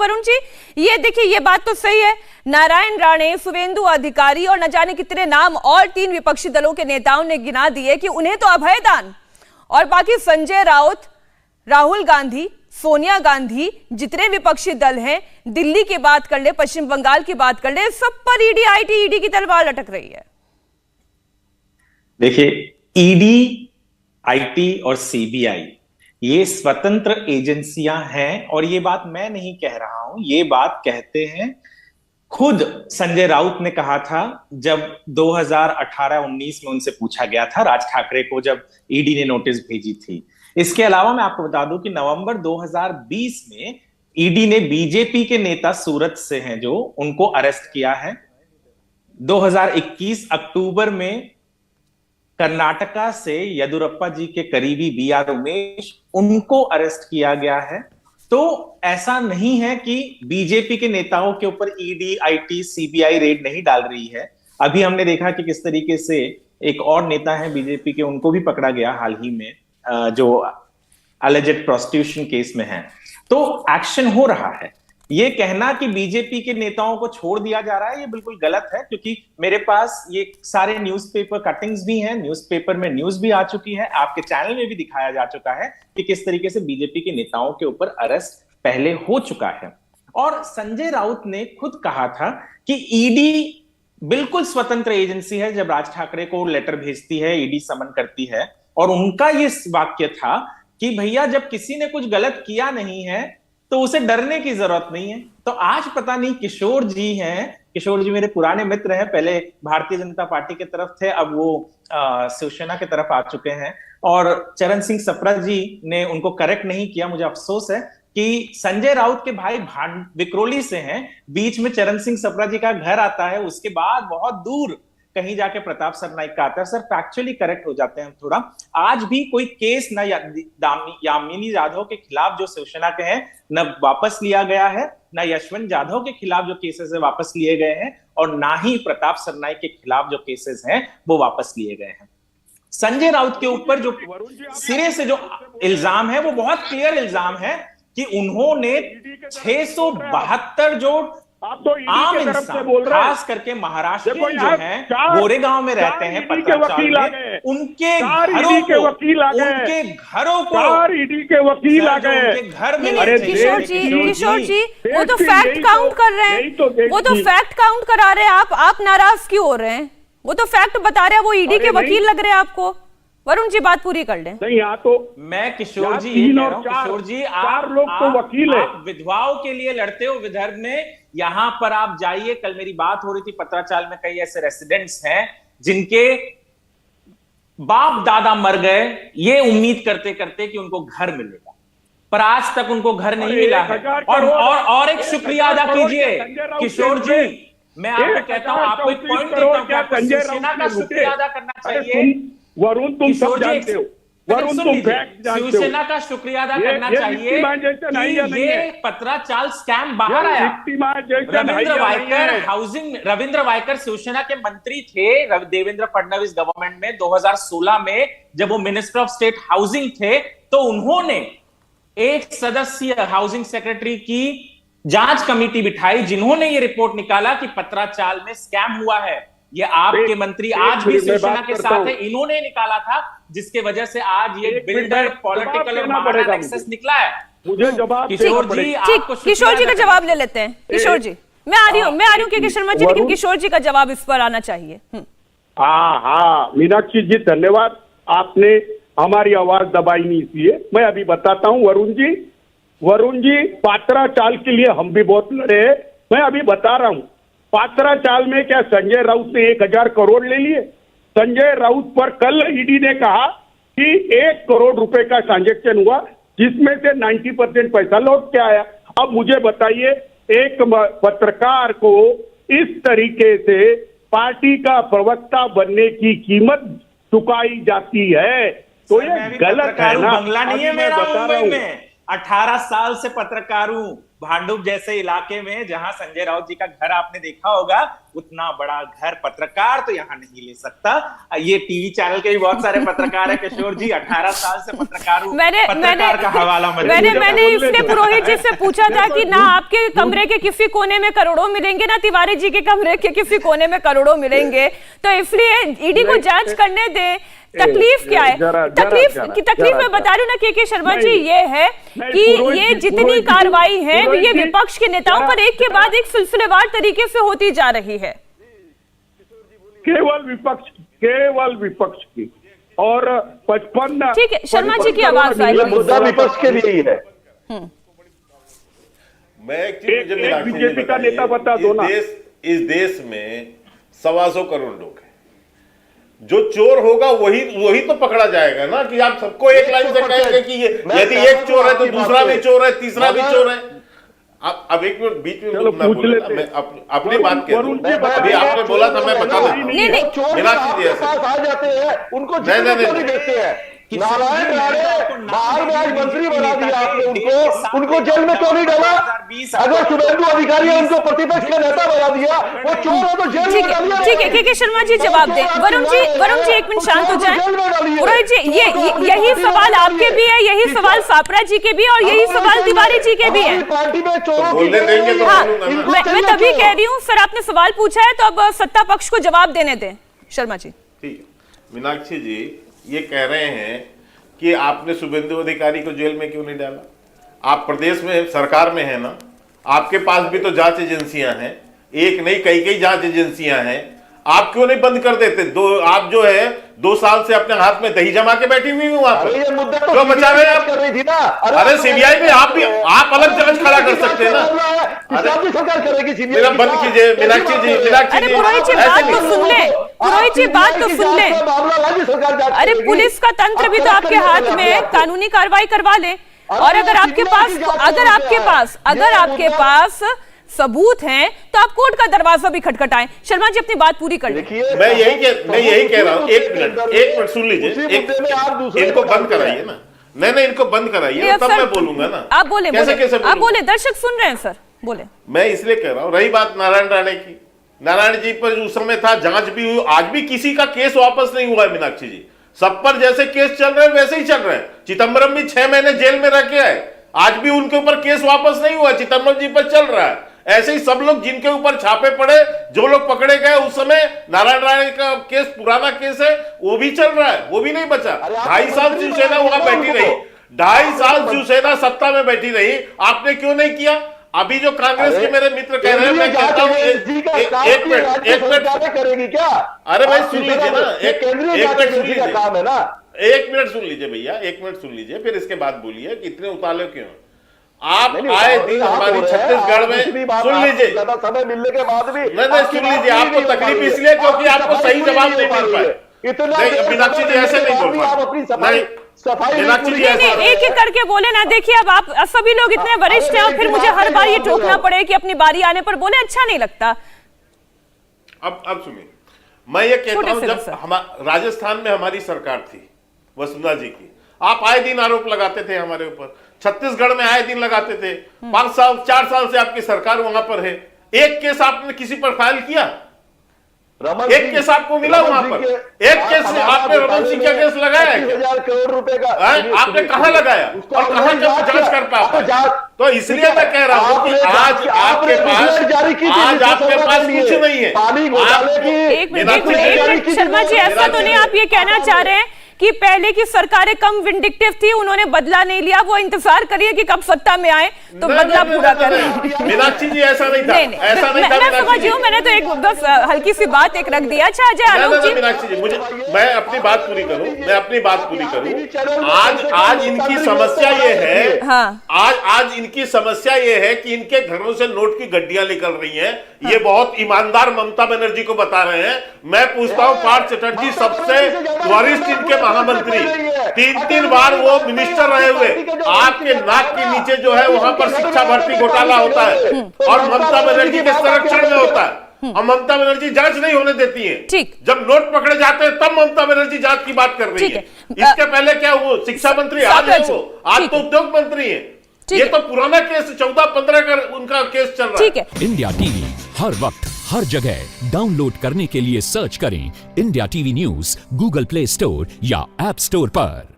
वरुण जी, ये देखिए, ये बात तो सही है, नारायण राणे, शुवेंदु अधिकारी और न जाने कितने नाम और 3 विपक्षी दलों के नेताओं ने गिना दिए कि उन्हें तो अभयदान, और बाकी संजय राउत, राहुल गांधी, सोनिया गांधी, जितने विपक्षी दल हैं, दिल्ली की बात कर ले, पश्चिम बंगाल की बात कर ले, सब पर ईडी की तलवार लटक रही है। देखिए, ईडी, आईटी और सीबीआई ये स्वतंत्र एजेंसियां हैं, और ये बात मैं नहीं कह रहा हूं, ये बात कहते हैं खुद संजय राउत ने कहा था जब 2018-19 में उनसे पूछा गया था, राज ठाकरे को जब ईडी ने नोटिस भेजी थी। इसके अलावा मैं आपको बता दूं कि नवंबर 2020 में ईडी ने बीजेपी के नेता सूरत से हैं जो, उनको अरेस्ट किया है। 2021 अक्टूबर में कर्नाटका से येदियुरप्पा जी के करीबी बी.आर. उमेश, उनको अरेस्ट किया गया है। तो ऐसा नहीं है कि बीजेपी के नेताओं के ऊपर ईडी, आईटी, सीबीआई रेड नहीं डाल रही है। अभी हमने देखा कि किस तरीके से एक और नेता है बीजेपी के, उनको भी पकड़ा गया हाल ही में, जो अलेजेड प्रोस्टिट्यूशन केस में है। तो एक्शन हो रहा है। ये कहना कि बीजेपी के नेताओं को छोड़ दिया जा रहा है, ये बिल्कुल गलत है, क्योंकि मेरे पास ये सारे न्यूज़पेपर कटिंग्स भी हैं, न्यूज़पेपर में न्यूज़ भी आ चुकी है, आपके चैनल में भी दिखाया जा चुका है कि किस तरीके से बीजेपी के नेताओं के ऊपर अरेस्ट पहले हो चुका है। और संजय राउत ने खुद कहा था कि ईडी बिल्कुल स्वतंत्र एजेंसी है। जब राज ठाकरे को लेटर भेजती है, ईडी समन करती है, और उनका ये वाक्य था कि भैया जब किसी ने कुछ गलत किया नहीं है तो उसे डरने की जरूरत नहीं है। तो आज पता नहीं किशोर जी हैं, किशोर जी मेरे पुराने मित्र हैं, पहले भारतीय जनता पार्टी की तरफ थे, अब वो शिवसेना की तरफ आ चुके हैं, और चरण सिंह सप्रा जी ने उनको करेक्ट नहीं किया। मुझे अफसोस है कि संजय राउत के भाई विक्रोली से हैं, बीच में चरण सिंह सप्रा जी का घर आता है, उसके बाद बहुत दूर कहीं जाके प्रताप सरनाइक का आता है। सर फैक्चुअली करेक्ट हो जाते हैं थोड़ा। आज भी कोई केस न यामिनी यादव के खिलाफ जो शिवसेना के हैं न वापस लिया गया है, न यशवंत यादव के खिलाफ जो केसेस है वापस लिए गए हैं, और ना ही प्रताप सरनाइक के खिलाफ जो केसेस हैं वो वापस लिए गए हैं। संजय राउत के ऊपर जो सिरे से जो इल्जाम है वो बहुत क्लियर इल्जाम है कि उन्होंने 672 जो आम इंसान, खास करके महाराष्ट्र जो हैं, गोरेगांव में रहते हैं, पत्राचाल में, उनके घरों को ईडी के वकील आ गए, उनके घर में। किशोर जी, वो तो फैक्ट काउंट कर रहे हैं, वो तो फैक्ट काउंट करा रहे हैं। आप नाराज क्यों हो रहे हैं? वो तो फैक्ट बता रहे हैं, वो ईडी के वकील लग रहे हैं आपको। वरुण जी बात पूरी कर लें। नहीं, यहाँ तो मैं किशोर जी ये कह रहा हूं, किशोर जी चार लोग तो वकील है। आप विधवाओं के लिए लड़ते हो विदर्भ में, यहां पर आप जाइए। कल मेरी बात हो रही थी, पत्राचाल में कई ऐसे रेसिडेंट्स हैं जिनके बाप दादा मर गए ये उम्मीद करते करते कि उनको घर मिलेगा, पर आज तक उनको घर नहीं मिला है। और एक शुक्रिया अदा कीजिए किशोर जी, मैं आपको कहता हूं, आपको एक पॉइंट देता हूं, शिवसेना का शुक्रिया अदा करना चाहिए। वरुण तुम सब जानते हो, वरुण तुम फैक्ट जानते हो। शिवसेना का शुक्रिया अदा करना चाहिए कि ये पत्राचाल स्कैम बाहर आया। रविंद्र वायकर शिवसेना के मंत्री थे देवेंद्र फडणवीस गवर्नमेंट में 2016 में, जब वो मिनिस्टर ऑफ स्टेट हाउसिंग थे, तो उन्होंने एक सदस्यीय हाउसिंग सेक्रेटरी की जांच कमेटी बिठाई, जिन्होंने ये रिपोर्ट निकाला कि पत्राचाल में स्कैम हुआ है। ये आपके मंत्री आज भी शिवसेना के साथ है, इन्होंने निकाला था, जिसके वजह से आज ये बिल्डर पॉलिटिकल और महाराणा एक्सेस निकला है। मुझे जवाब किशोर जी का जवाब ले लेते हैं। किशोर जी, मैं आ रही हूँ कि शर्मा जी, लेकिन किशोर जी का जवाब इस पर आना चाहिए। हाँ, मीनाक्षी जी धन्यवाद, आपने हमारी आवाज दबाई नहीं, इसलिए मैं अभी बताता हूँ। वरुण जी पत्राचाल के लिए हम भी बहुत लड़े हैं, मैं अभी बता रहा हूँ। पत्राचाल में क्या संजय राउत ने 1000 करोड़ ले लिए? संजय राउत पर कल ईडी ने कहा कि 1 करोड़ रुपए का ट्रांजैक्शन हुआ, जिसमें से 90% पैसा लौट के आया। अब मुझे बताइए, एक पत्रकार को इस तरीके से पार्टी का प्रवक्ता बनने की कीमत चुकाई जाती है, तो ये गलत है ना। बंगला नहीं है मेरा मुंबई में, 18 साल से पत्रकार हूं, भांडुप जैसे इलाके में जहां संजय राउत जी का घर आपने देखा होगा, उतना बड़ा घर पत्रकार तो यहां नहीं ले सकता। ये टीवी चैनल के भी बहुत सारे पत्रकार हैं किशोर जी, 18 साल से पत्रकार का हवाला मैंने इसलिए पुरोहित जी से पूछा था कि ना आपके कमरे के किसी कोने में करोड़ों मिलेंगे, ना तिवारी जी के कमरे के किसी कोने में करोड़ों मिलेंगे, तो इसलिए ईडी को जांच करने दें। तकलीफ क्या है? तकलीफ मैं बता रही हूँ ना के शर्मा जी, ये है कि ये जितनी कार्रवाई है ये विपक्ष के नेताओं पर एक के बाद एक सिलसिलेवार तरीके से होती जा रही है। केवल विपक्ष की और 55। ठीक है, शर्मा जी की आवाज आई। मुद्दा विपक्ष के लिए ही है। मैं एक बीजेपी का नेता बता दो ना। इस देश में 125 करोड़ लोग हैं। जो चोर होगा वही तो पकड़ा जाएगा ना, कि आप सबको एक लाइन से कहेंगे कि यदि एक चोर है तो दूसरा भी चोर है, तीसरा भी चोर है। अब एक मिनट बीच में मैं अपनी बात कह दूं। अभी आपने बोला था, मैं बता दूं, मीनाक्षी जी आ जाते हैं उनको नहीं देखते हैं। नारायण राणे बाहर में आज मंत्री बना दिया आपने, उनको जेल में क्यों नहीं डाला? अगर शुभेंदु अधिकारी उनको प्रतिपक्ष का नेता बना दिया, वो चोर है तो जेल में डालिए। ठीक है, के शर्मा जी जवाब दें। वरुण जी एक मिनट शांत हो जाएं। पुरोहित जी, यही सवाल आपके भी है, यही सवाल सापरा जी के भी है, और यही सवाल तिवारी जी के भी है। पार्टी में चोरों मैं तभी कह रही हूँ सर, आपने सवाल पूछा है तो अब सत्ता पक्ष को जवाब देने दें। शर्मा जी। ठीक है, मीनाक्षी जी ये कह रहे हैं कि आपने शुभेंदु अधिकारी को जेल में क्यों नहीं डाला? आप प्रदेश में सरकार में है ना, आपके पास भी तो जांच एजेंसियां हैं, एक नहीं कई जांच एजेंसियां हैं, आप क्यों नहीं बंद कर देते? आप जो है 2 साल से अपने हाथ में दही जमा के बैठी हुई हूँ, आप क्यों बचा रहे हैं? आप कर रही थी ना। अरे सीबीआई में आप अलग जांच खड़ा कर सकते हैं ना। सरकार करेगी। मेरा बंद कीजिए मीनाक्षी जी। अरे पुरोहित जी बात तो सुन ले, पुरोहित जी बात तो सुन ले। अरे पुलिस का तंत्र भी तो आपके हाथ में है, कानूनी कार्रवाई करवा ले। और अगर आपके पास सबूत हैं तो आप कोर्ट का दरवाजा भी खटखटाएं। शर्मा जी अपनी बात पूरी कर लीजिए। मैं यही कह रहा हूं। एक मिनट सुन लीजिए। इनको बंद कराइए ना। नहीं इनको बंद कराइए, तब मैं बोलूंगा ना। आप बोले, आप बोले, दर्शक सुन रहे हैं सर, बोले। मैं इसलिए कह रहा हूं, रही बात नारायण राणे की, नारायण जी पर उस समय था, जांच भी हुई, आज भी किसी का केस वापस नहीं हुआ है मीनाक्षी जी। सब पर जैसे केस चल रहे हैं वैसे ही चल रहे हैं। चिदम्बरम भी 6 महीने जेल में रह के आए, आज भी उनके ऊपर केस वापस नहीं हुआ, चिदम्बरम जी पर चल रहा है। ऐसे ही सब लोग जिनके ऊपर छापे पड़े, जो लोग पकड़े गए उस समय, नारायण राणे का केस पुराना केस है, वो भी चल रहा है, वो भी नहीं बचा। 2.5 साल शिवसेना वहां बैठी रही, 2.5 साल शिवसेना सत्ता में बैठी रही, आपने क्यों नहीं किया? अभी जो कांग्रेस के मेरे मित्र कह रहे हैं, मैं कहता हूं एक मिनट करेगी क्या? अरे भाई सुन लीजिए ना, एक मिनट सुन लीजिए, काम है ना, 1 मिनट सुन लीजिए भैया, 1 मिनट सुन लीजिए, फिर इसके बाद बोलिए कि इतने उताले क्यों? आप आए दिन हमारी छत्तीसगढ़ में, सुन लीजिए, समय मिलने के बाद भी नहीं सुन लीजिए, आपको तकलीफ इसलिए क्योंकि आपको सही जवाब नहीं मिल पाए। मीनाक्षी जी ऐसे नहीं बोल पाए, एक एक करके बोले ना। देखिए अब आप सभी लोग इतने वरिष्ठ हैं और फिर मुझे हर बार ये टोकना पड़े कि अपनी बारी आने पर बोले, अच्छा नहीं लगता। अब सुनिए, मैं ये कहता हूं, जब राजस्थान में हमारी सरकार थी वसुंधरा जी की, आप आए दिन आरोप लगाते थे हमारे ऊपर, छत्तीसगढ़ में आए दिन लगाते थे, 5 साल 4 साल से आपकी सरकार वहां पर है, एक केस आपने किसी पर फाइल किया? एक केस आपको मिला वहां पर? एक केस आपने रमन सिंह का केस लगाया है? 30,000 करोड़ रुपए का आपने कहां लगाया और कहां जांच कर पाया? तो इसलिए मैं कह रहा हूं कि आज आपके पास कुछ नहीं है। एक मिनट शर्मा जी, ऐसा तो नहीं आप ये कहना चाह रहे हैं कि पहले की सरकारें कम विंडिक्टिव थी, उन्होंने बदला नहीं लिया, वो इंतजार करिए कि कब सत्ता में आए तो बदला पूरा करें। मीनाक्षी जी ऐसा नहीं था, ऐसा नहीं था। मैं समझ हूं, मैंने तो एक बस हल्की सी बात एक रख दिया। अच्छा अजय आलोक जी, मीनाक्षी जी मैं अपनी बात पूरी करूं, आज इनकी समस्या ये है, आज इनकी समस्या ये है कि इनके घरों से नोट की गड्डियां निकल रही हैं। ये बहुत ईमानदार ममता बनर्जी को बता रहे हैं। मैं पूछता हूं, पार्थ चटर्जी सबसे वरिष्ठ इनके महामंत्री, 3 बार वो मिनिस्टर रहे हुए, आपके नाक के नीचे जो है वहां पर शिक्षा भर्ती घोटाला होता है और ममता बनर्जी के संरक्षण में होता है, और ममता बनर्जी जांच नहीं होने देती है। ठीक, जब नोट पकड़े जाते हैं तब ममता बनर्जी जांच की बात कर रही है। इसके पहले क्या वो शिक्षा मंत्री, आज तो उद्योग मंत्री है। ये तो पुराना केस 14-15 का उनका केस चल रहा है। ठीक है। इंडिया टीवी हर वक्त हर जगह डाउनलोड करने के लिए सर्च करें India TV news Google play store या ऐप स्टोर पर।